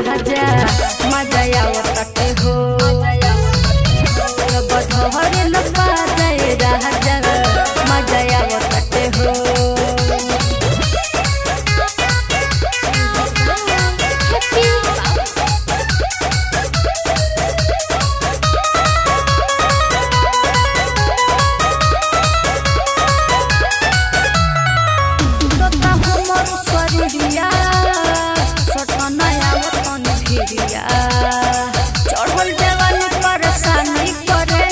राजा मजा आवताटे हो जब धरे लपा जाए राजा मजा आवताटे हो चढ़ल जवान परेशानी करे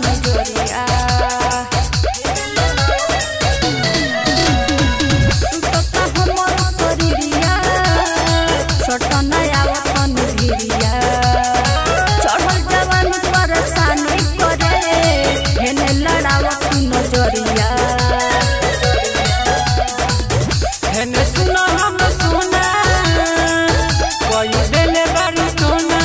नजरिया हमर शरीरिया सटन आवतन भिरिया चढ़ल जवान परेशानी करे हेने लड़ावत नजरिया हेने सुनो हम सुना कोई देले बारू सोना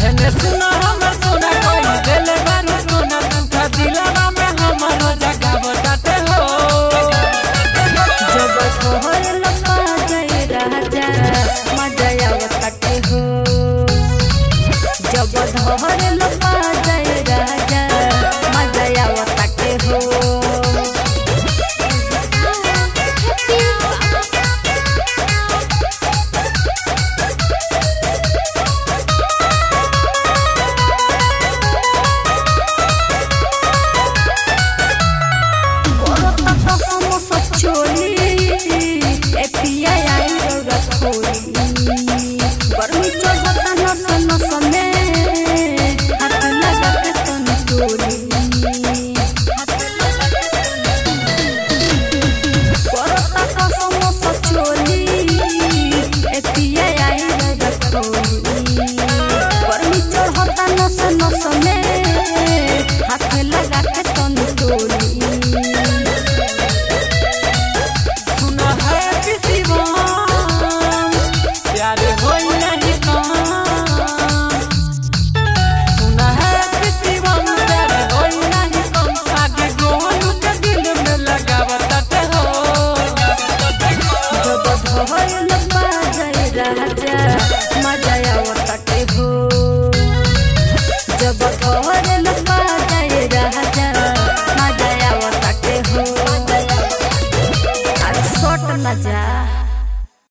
हेने सुना हमर सोना कोई देले बारू सोना तुखा दिलवा में हमर जगह बताते हो जब तोहर लपा जाए राजा मजा आवताटे हो जब तोहर